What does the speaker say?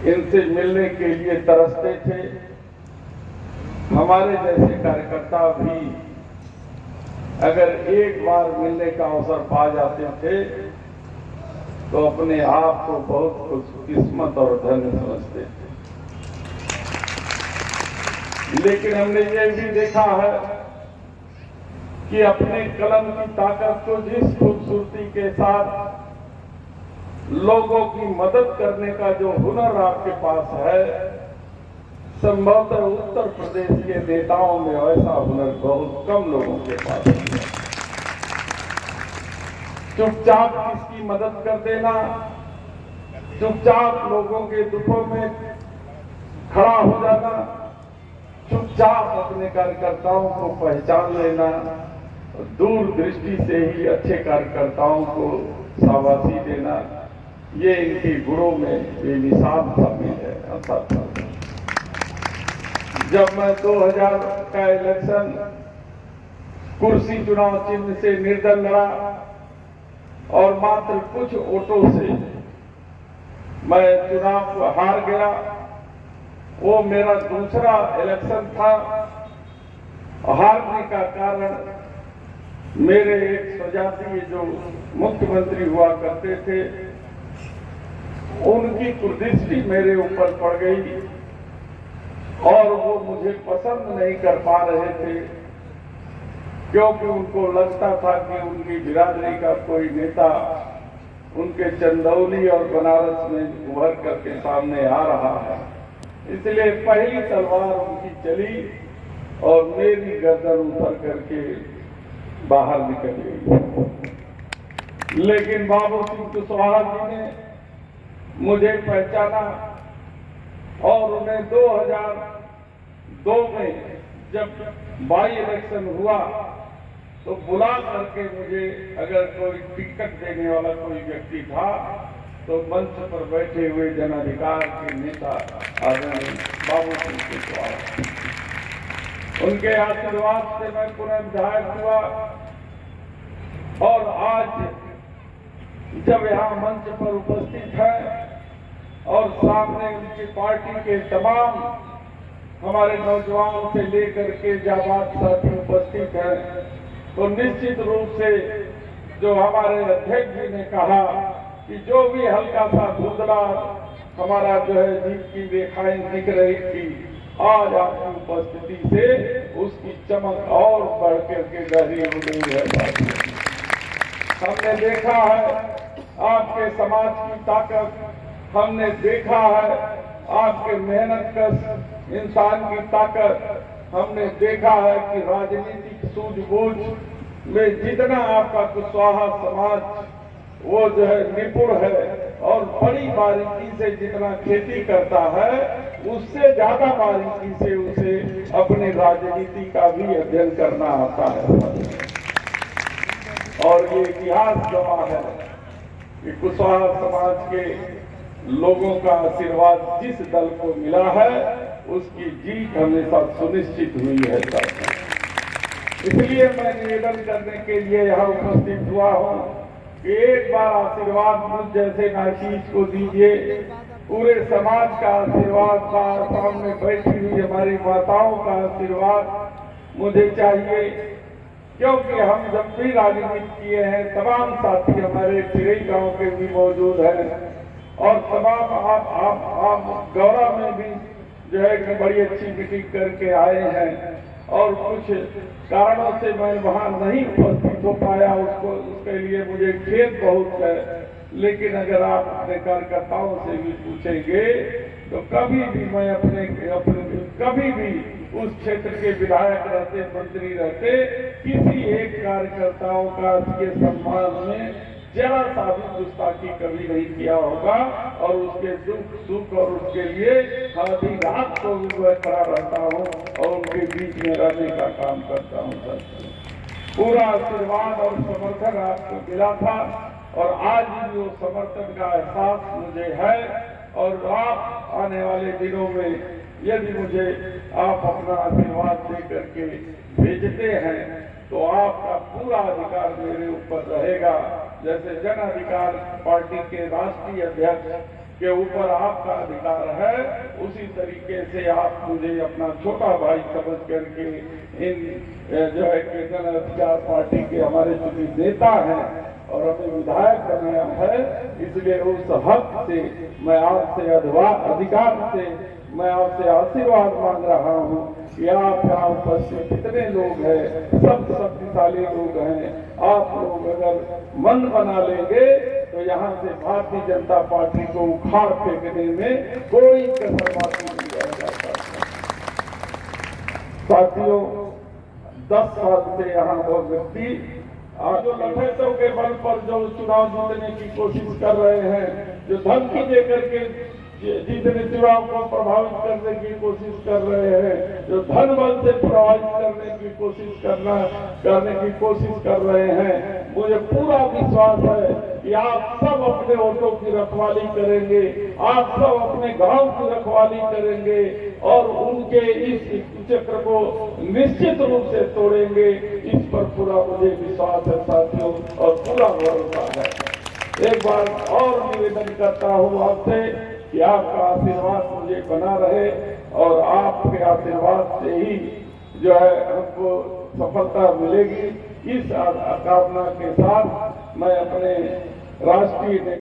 इनसे मिलने के लिए तरसते थे। हमारे जैसे कार्यकर्ता भी अगर एक बार मिलने का अवसर पा जाते थे तो अपने आप को बहुत खुशकिस्मत और धन्य समझते थे। लेकिन हमने ये भी देखा है कि अपने कलम की ताकत को जिस खूबसूरती के साथ लोगों की मदद करने का जो हुनर आपके पास है, संभवतः उत्तर प्रदेश के नेताओं में ऐसा हुनर बहुत कम लोगों के पास है। चुपचाप किसकी मदद कर देना, चुपचाप लोगों के दुखों में खड़ा हो जाना, चुपचाप अपने कार्यकर्ताओं को पहचान लेना, दूरदृष्टि से ही अच्छे कार्यकर्ताओं को शाबाशी देना, ये इनके गुणों में बेमिसाल शामिल है। जब मैं 2000 का इलेक्शन कुर्सी चुनाव चिन्ह से निर्दल लड़ा और मात्र कुछ वोटों से मैं चुनाव हार गया, वो मेरा दूसरा इलेक्शन था। हारने का कारण मेरे एक स्वजातीय जो मुख्यमंत्री हुआ करते थे, उनकी कुदृष्टि मेरे ऊपर पड़ गई और वो मुझे पसंद नहीं कर पा रहे थे, क्योंकि उनको लगता था कि उनकी बिरादरी का कोई नेता उनके चंदौली और बनारस में उभर करके सामने आ रहा है। इसलिए पहली तलवार उनकी चली और मेरी गर्दन उतर करके बाहर निकल गई। लेकिन बाबू सिंह कुशवाहा जी ने मुझे पहचाना और उन्हें 2002 में जब बाई इलेक्शन हुआ तो बुला करके मुझे, अगर कोई टिकट देने वाला कोई व्यक्ति था तो मंच पर बैठे हुए जन अधिकार के नेता आदरणीय बाबू सिंह कुशवाहा, उनके आशीर्वाद से मैं पुनः विधायक हुआ। और आज जब यहाँ मंच पर उपस्थित है और सामने उनकी पार्टी के तमाम हमारे नौजवान से लेकर के जाबाज साथी उपस्थित हैं, तो निश्चित रूप से जो हमारे अध्यक्ष जी ने कहा कि जो भी हल्का सा धुंधला हमारा जो है जीत की रेखाएं दिख रही थी, आज आपकी उपस्थिति से उसकी चमक और बढ़ करके गहरी हो गई है। हमने देखा है आपके समाज की ताकत, हमने देखा है आपके मेहनत कश इंसान की ताकत, हमने देखा है कि राजनीतिक सूझबूझ में जितना आपका कुशवाहा समाज वो जो है निपुण है और बड़ी बारीकी से जितना खेती करता है, उससे ज्यादा बारीकी से उसे अपनी राजनीति का भी अध्ययन करना आता है। और ये इतिहास गवाह है कि कुशवाहा समाज के लोगों का आशीर्वाद जिस दल को मिला है उसकी जीत हमेशा सुनिश्चित हुई है। इसलिए मैं निवेदन करने के लिए यहाँ उपस्थित हुआ हूँ कि एक बार आशीर्वाद मुझ जैसे नाचीज को दीजिए। पूरे समाज का आशीर्वाद, सामने बैठी हुई हमारी माताओं का आशीर्वाद मुझे चाहिए, क्योंकि हम जब भी राजनीति किए हैं तमाम साथी हमारे चिरई गांव के भी मौजूद हैं और तमाम आप गौरा में भी जो है कि बड़ी अच्छी मीटिंग करके आए हैं और कुछ कारणों से मैं वहां नहीं उपस्थित हो पाया, उसके लिए मुझे खेद बहुत है। लेकिन अगर आप अपने कार्यकर्ताओं से भी पूछेंगे तो कभी भी मैं अपने कभी भी उस क्षेत्र के विधायक रहते, मंत्री रहते, किसी एक कार्यकर्ताओं का के सम्मान में जरा सा भी गुस्ताखी कभी नहीं किया होगा और उसके दुख सुख और उसके लिए आधी रात को भी मैं खड़ा रहता हूँ और उनके बीच में रहने का काम करता हूँ। सर, पूरा आशीर्वाद और समर्थन आपको मिला था और आज भी वो समर्थन का एहसास मुझे है और आप आने वाले दिनों में यदि मुझे आप अपना आशीर्वाद दे करके भेजते हैं तो आपका पूरा अधिकार मेरे ऊपर रहेगा। जैसे जन अधिकार पार्टी के राष्ट्रीय अध्यक्ष के ऊपर आपका अधिकार है, उसी तरीके से आप मुझे अपना छोटा भाई समझ करके इन जो है कृष्ण अधिकार पार्टी के हमारे चुनिंदा नेता हैं और हमें विधायक बनाया है, इसलिए उस हक से मैं आपसे अधिकार से मैं आपसे आशीर्वाद मांग रहा हूँ कि आप यहाँ उपस्थित कितने लोग हैं, सब शक्तिशाली लोग हैं, आप लोग अगर मन बना लेंगे तो यहाँ से भारतीय जनता पार्टी को उखाड़ फेंकने में कोई कसर बाकी नहीं रह जाता। साथियों, 10 साल से यहाँ वो व्यक्ति जो लठैतों के बल पर जो चुनाव जीतने की कोशिश कर रहे हैं, जो धमकी देकर के जितने चुनाव को प्रभावित करने की कोशिश कर रहे हैं, जो धन बल से प्रभावित करने की कोशिश कर रहे हैं, मुझे पूरा विश्वास है कि आप सब अपने वोटों की रखवाली करेंगे, आप सब अपने गांव की रखवाली करेंगे और उनके इस चक्र को निश्चित रूप से तोड़ेंगे। इस पर पूरा मुझे विश्वास है साथियों और पूरा भरोसा है। एक बार और निवेदन करता हूँ आपसे कि आपका आशीर्वाद मुझे बना रहे और आपके आशीर्वाद से ही जो है हमको सफलता मिलेगी। इस कामना के साथ मैं अपने राष्ट्रीय